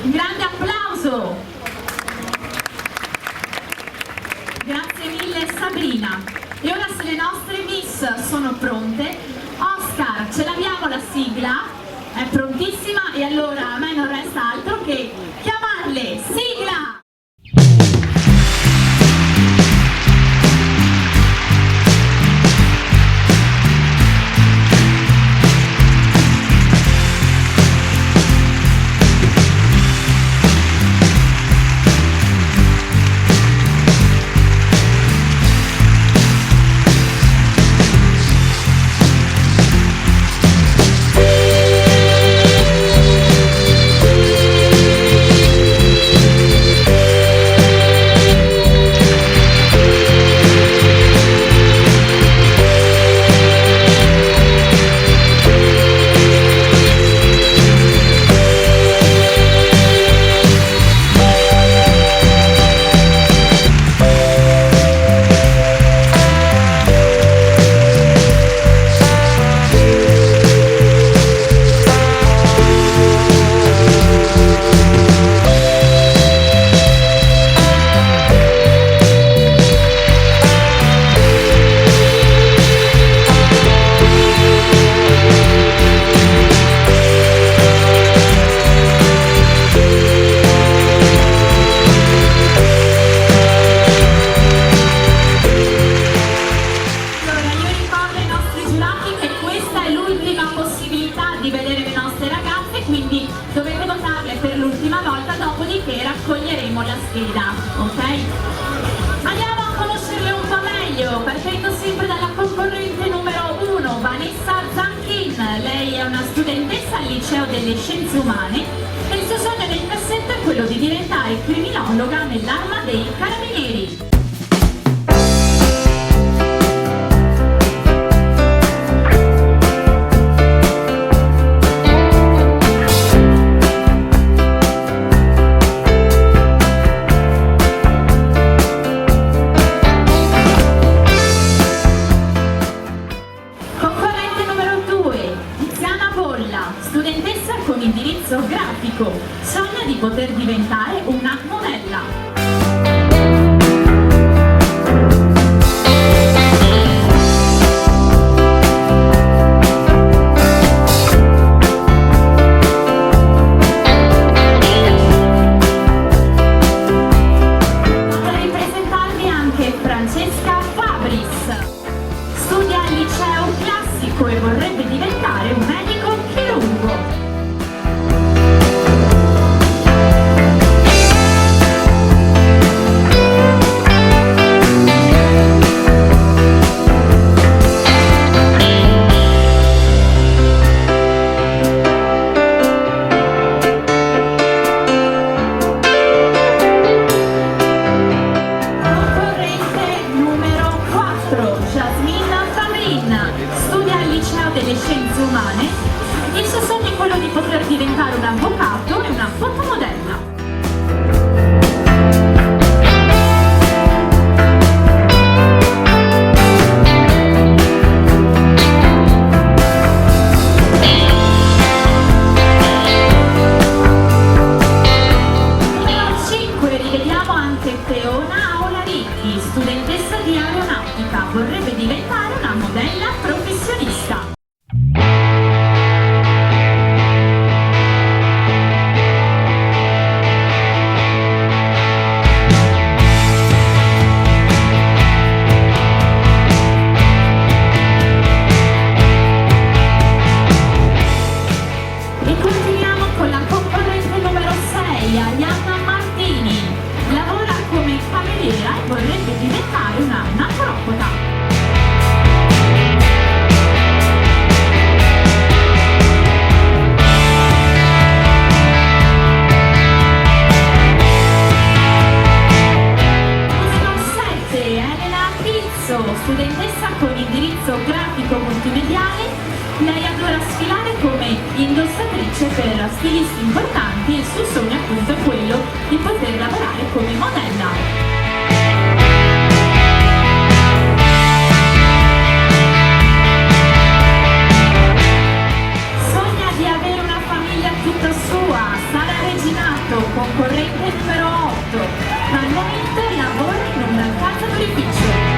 Un grande applauso! Grazie mille Sabrina. E ora se le nostre miss sono pronte, Oscar, ce l'abbiamo la sigla? È prontissima e allora a me non resta altro che chiamarle. Sigla! Quindi dovete votarle per l'ultima volta, dopodiché raccoglieremo la scheda, ok? Andiamo a conoscerle un po' meglio, partendo sempre dalla concorrente numero 1, Vanessa Zanchin. Lei è una studentessa al liceo delle scienze umane e il suo sogno nel cassetto è quello di diventare criminologa nell'arma dei carabinieri. Studentessa con indirizzo grafico, sogna di poter diventare una modella. Vorrei presentarvi anche Francesca Fabris. Studia al liceo classico e vorrebbe diventare un medico chirurgo. Studia al liceo delle scienze umane, il suo sogno è quello di poter diventare un avvocato e una fotomodella. Numero 5, rivediamo anche Teona Olaricchi, studentessa di aeronautica, vorrebbe diventare una modella professionista. E continuiamo con la concorrente numero 6, Arianna Martini. Lavora come cameriera e vorrebbe diventare una naturopata. Studentessa con indirizzo grafico multimediale, lei adora sfilare come indossatrice per stilisti importanti e il suo sogno appunto è quello di poter lavorare come modella. Sogna di avere una famiglia tutta sua, Sara Regina. esinato, concorrente numero 8, ma al momento lavora in una casa d'oreficio.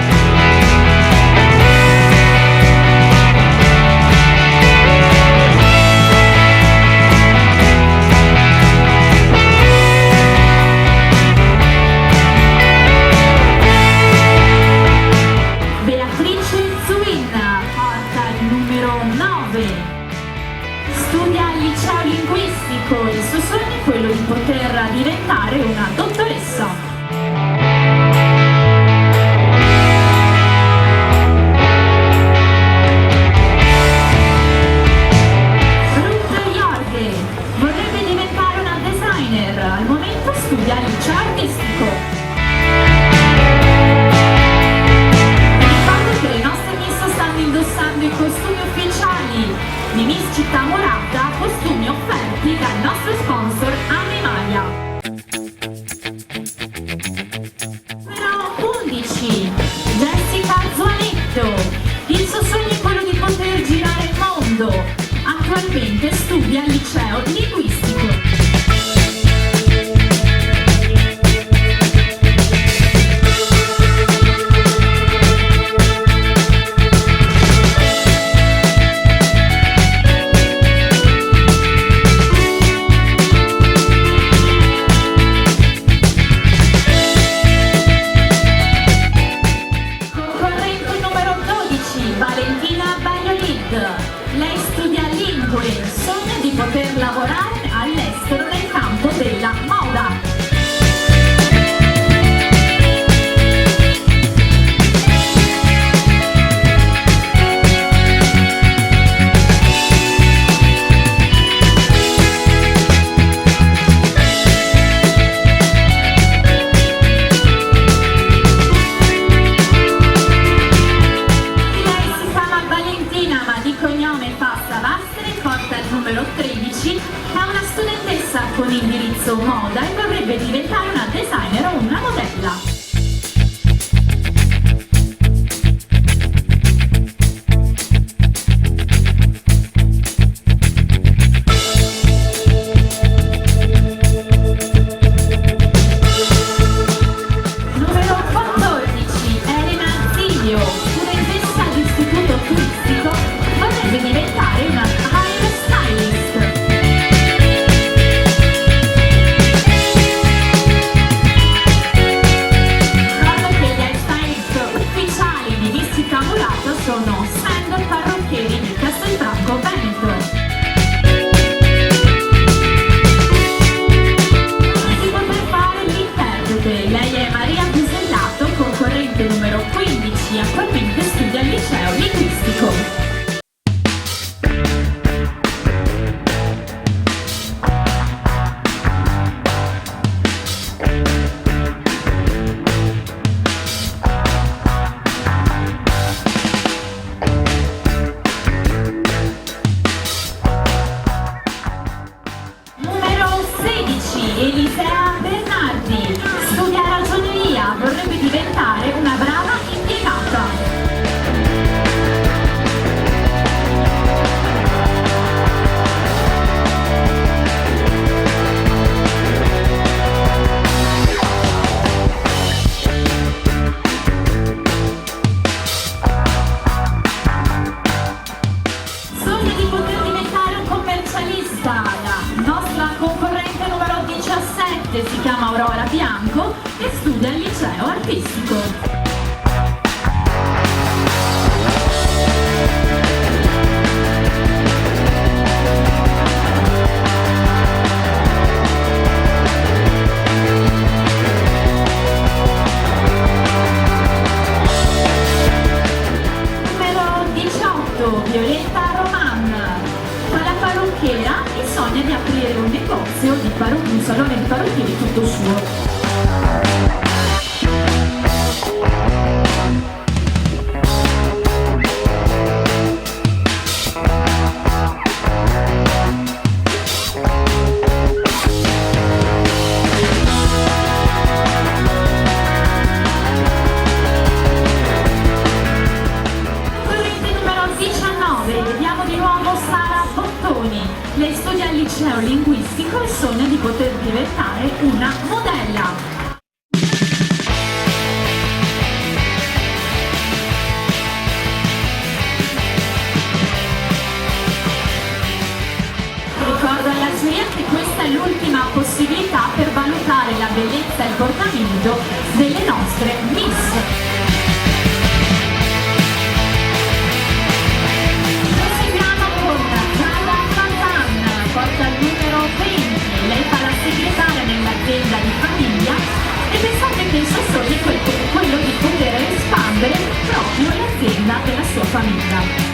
Studia al liceo linguistico, il suo sogno è quello di poter diventare una dottoressa. Ruth Jorge vorrebbe diventare una designer, al momento studia al liceo artistico. Ricordo che le nostre miss stanno indossando i costumi ufficiali di Miss Città Murata, costumi offerti dal nostro sponsor Animalia. Numero 11, Jessica Zuanetto. Il suo sogno è quello di poter girare il mondo. Attualmente studia al liceo linguistico. Lei studia lingue, sogna di poter lavorare all'estero nel campo della moda. Numero 13 è una studentessa con indirizzo moda e vorrebbe diventare una designer o una modella. Numero 14, Elena Zilio, studentessa d'istituto turistico, vorrebbe diventare una sono Sand Parrucchieri di Castelfranco Veneto. Si poter fare l'interprete, lei è Maria Busellato, concorrente numero 15, attualmente studia al liceo linguistico. Elisea Bernardi studia ragioneria, vorrebbe diventare una brava impiegata. Sogna di poter diventare un commercialista. La nostra concorrente numero 17 si chiama Aurora Bianco e studia al liceo artistico. Numero 18, Violetta Roman. Con la parrucchiera e sogna di aprire un negozio di un salone di parrucchieri tutto suo. Corrente numero 19, vediamo di nuovo Sara Bottoni. Lei studia al liceo linguistico e sogna di poter diventare una modella. Ricordo alla giuria che questa è l'ultima possibilità per valutare la bellezza e il portamento delle nostre Miss. Proseguiamo con Giada Fatan, porta il numero 20, lei fa la segretaria nell'azienda di famiglia e pensate che il suo sogno è quello di poter espandere proprio l'azienda della sua famiglia.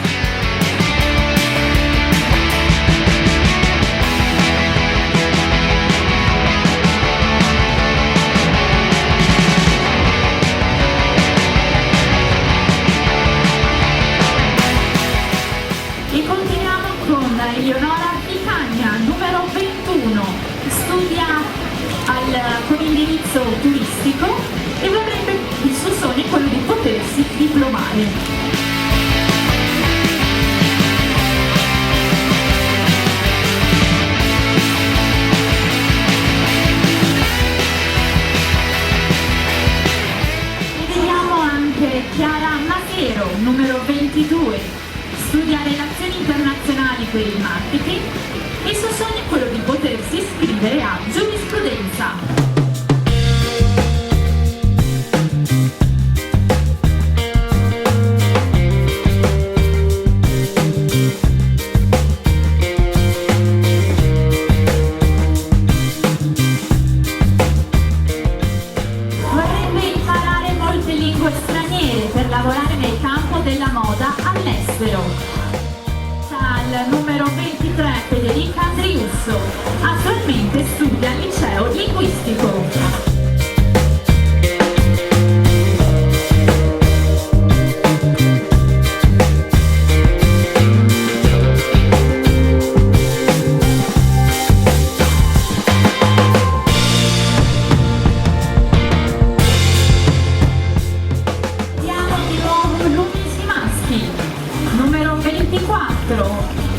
Eleonora Picagna, numero 21, studia con indirizzo turistico e vorrebbe, il suo sogno è quello di potersi diplomare. Vediamo anche Chiara Masero, numero 22. Studia relazioni internazionali per il marketing e il suo sogno è quello di potersi iscrivere a giurisprudenza. Vorrebbe imparare molte lingue straniere per lavorare nel campo della moda all'estero. Al numero 23 Federica Andriusso, attualmente studia al liceo linguistico.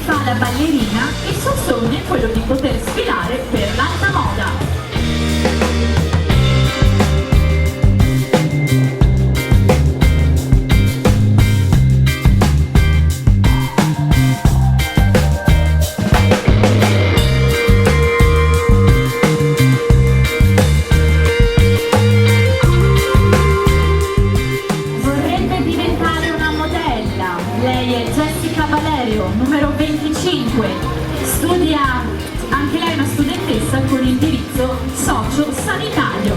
Fa la ballerina e il suo sogno è quello di poter sfilare per l'alta moda. Vorrebbe diventare una modella. Lei è Jessica Valerio, numero 25, studia, anche lei è una studentessa con indirizzo socio-sanitario.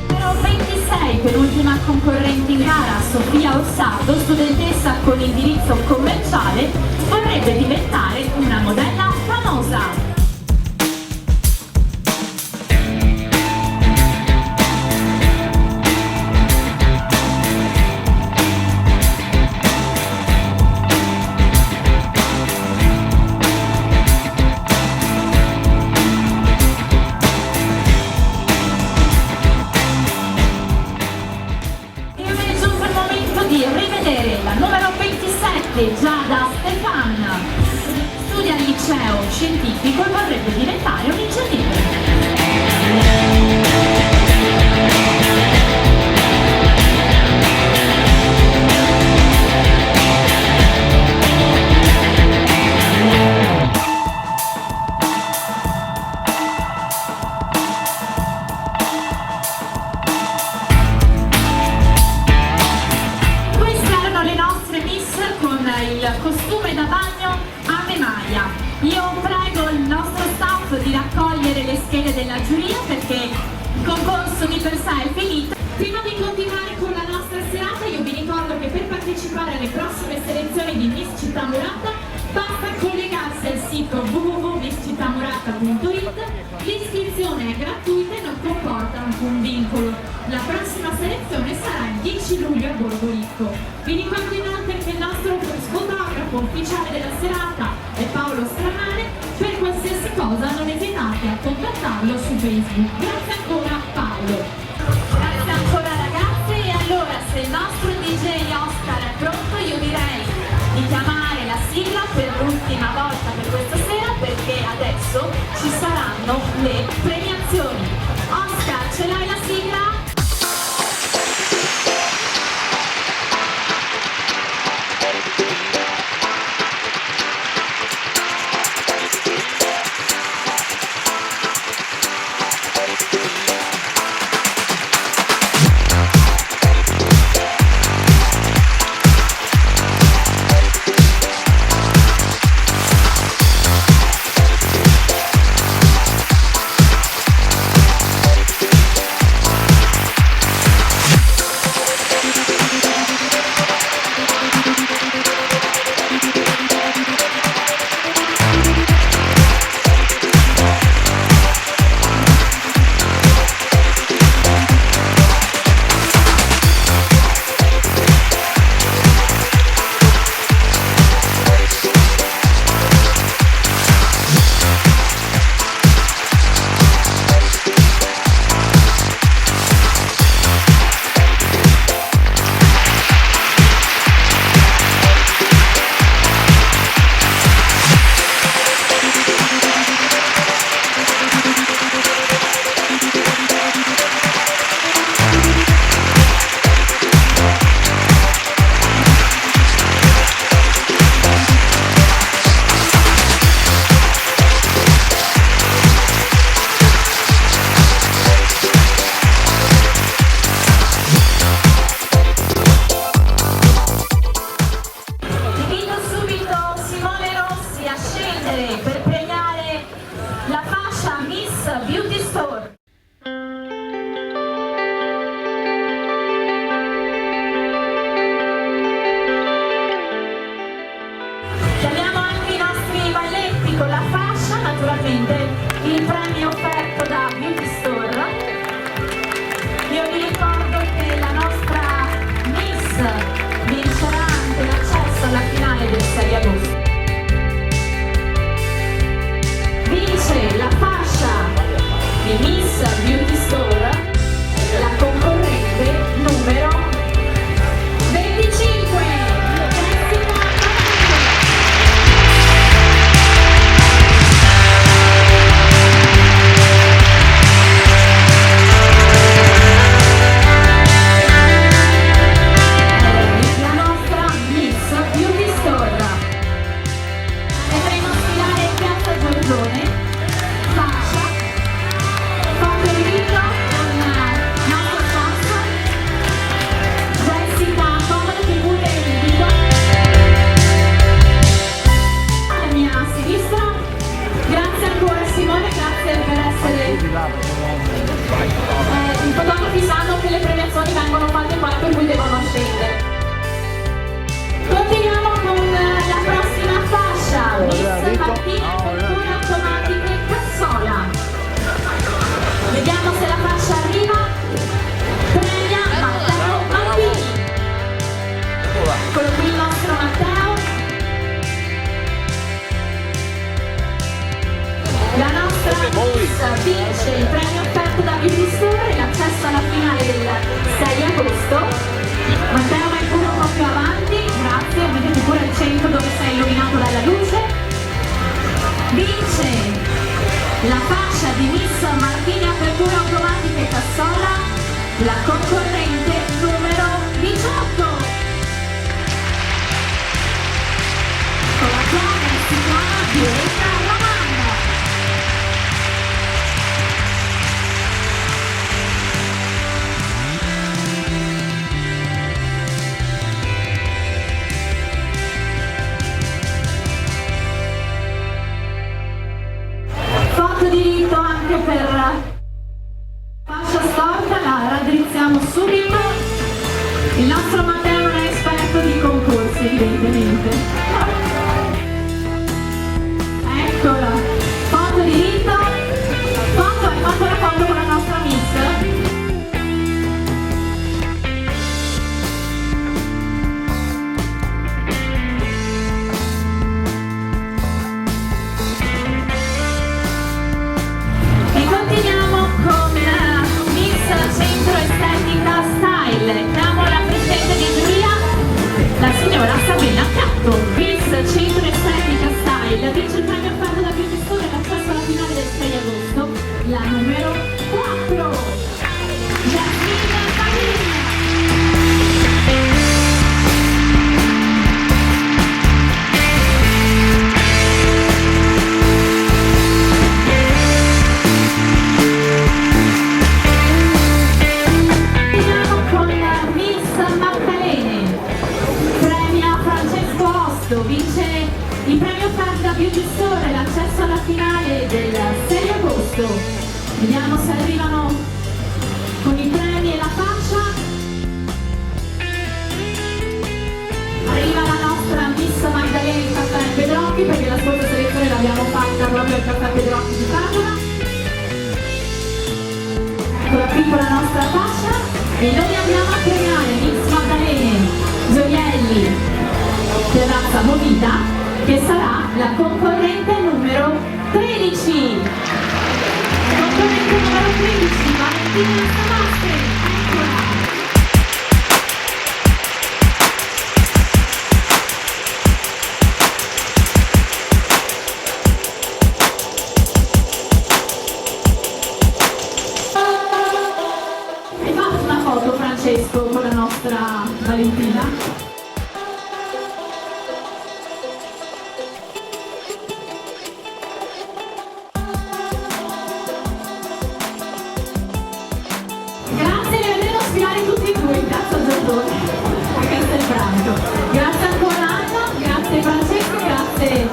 Numero 26, penultima concorrente in gara, Sofia Orsato, studentessa con indirizzo commerciale, vorrebbe diventare una modella famosa. La numero 27 Giada Stefan, studia al liceo scientifico e vorrebbe diventare un ingegnere. Il costume da bagno a Memaglia. Io prego il nostro staff di raccogliere le schede della giuria perché il concorso di per sé è finito. Prima di continuare con la nostra serata io vi ricordo che per partecipare alle prossime selezioni di Miss Città Murata basta collegarsi al sito www.misscittamurata.it. L'iscrizione è gratuita e non comporta alcun vincolo. La prossima selezione sarà il 10 luglio a Borgoricco. Vi ricordo inoltre che il nostro fotografo ufficiale della serata è Paolo Stramane. Per qualsiasi cosa non esitate a commentarlo su Facebook. Grazie ancora Paolo. Grazie ancora ragazzi, e allora se il nostro DJ Oscar è pronto io direi di chiamare la sigla per l'ultima volta per questa sera, perché adesso ci saranno le premiazioni. Oscar, ce l'hai la sigla? Per premiare la fascia Miss Beauty Store. Chiamiamo anche i nostri balletti con la fascia, naturalmente il premio offerto da Beauty Store. Io vi ricordo che la nostra Miss vincerà anche l'accesso alla finale del 6 agosto. Vince la fascia di Miss Beauty Store la concorrente numero 25. La nostra Miss Beauty Store. Vedremo sfilare in piazza Giorgione. I fotografi sanno che le premiazioni vengono fatte qua, per cui devono scendere. Continuiamo con la prossima fascia, Miss Martina Cultura Automatica in Cassola. Vediamo se la fascia arriva. Premia Matteo Martini. Eccolo qui il nostro Matteo. La nostra Miss vince il premio offerto da Beauty Store e l'accesso alla finale del 6 agosto. Matteo, vai pure un po' più avanti, grazie, mettete pure al centro dove sei illuminato dalla luce. Vince la fascia di Miss Martini Apertura Automatica e Cassola, la concorrente numero 18. Con la giovane si chiama Violetta Romano. Foto di rito anche per fascia storta, la raddrizziamo subito. Il nostro Matteo non è esperto di concorsi, evidentemente. Eccola, foto di rito. Foto, hai fatto la foto con la nostra Miss? E continuiamo signora Sabrina Catto, Miss Centro Estetica Style, vince il premio offerto da Beauty Store e l'accesso alla finale del 6 agosto, la numero 4, Jasmine Farin. Vince il premio offerto da Beauty Store e l'accesso alla finale del 6 agosto. Vediamo se arrivano con i premi e la faccia. Arriva la nostra Miss Magdalena in Caffè Pedrocchi, perché la scorsa selezione l'abbiamo fatta proprio al Caffè Pedrocchi di Padova. Eccola qui con la nostra fascia e noi andiamo a premiare Miss Magdalena Gioielli Terrazza Movida, che sarà la concorrente numero 13. Concorrente numero 13, Valentina Savastre, eccola. Hai fatto una foto, Francesco, con la nostra Valentina? Grazie ancora Anna, grazie Francesco, grazie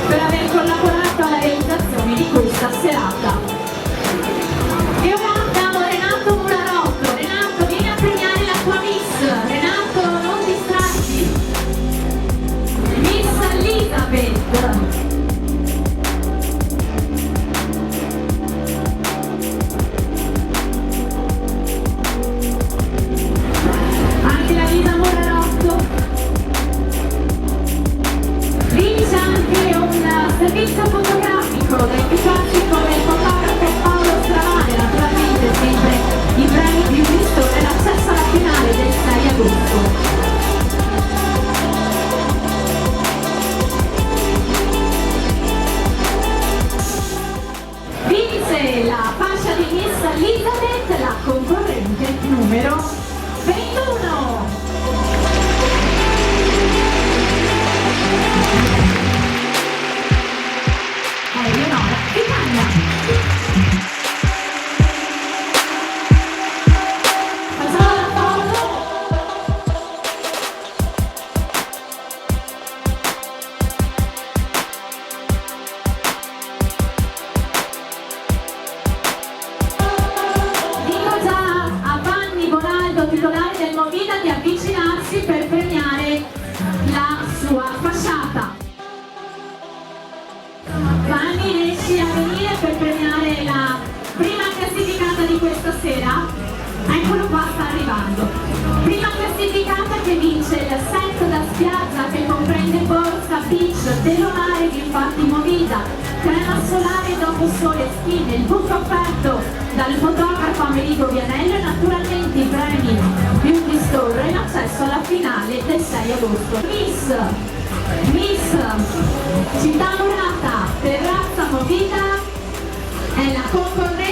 per aver collaborato alla realizzazione di questa serata. E ora abbiamo Renato Mularotto. Renato, vieni a premiare la tua Miss. Renato, non distratti. Miss Elizabeth. Servizio fotografico da efficaci come il fotografo Paolo Stravale, naturalmente sempre i premi Beauty Store e l'accesso alla finale del 6 agosto. Vince la fascia di Miss Elizabeth, la concorrente numero 21. Di avvicinarsi per premiare la sua fasciata. Vanni, riesci a venire per premiare la prima classificata di questa sera? Eccolo qua, sta arrivando. Prima classificata che vince il set da spiaggia che comprende borsa, beach, telomare di infatti Movida, crema solare dopo sole skin, il book offerto dal fotografo Amerigo Vianello e naturalmente i premi Beauty Store e l'accesso alla finale del 6 agosto. Miss Città Murata Terrazza Movida è la concorrente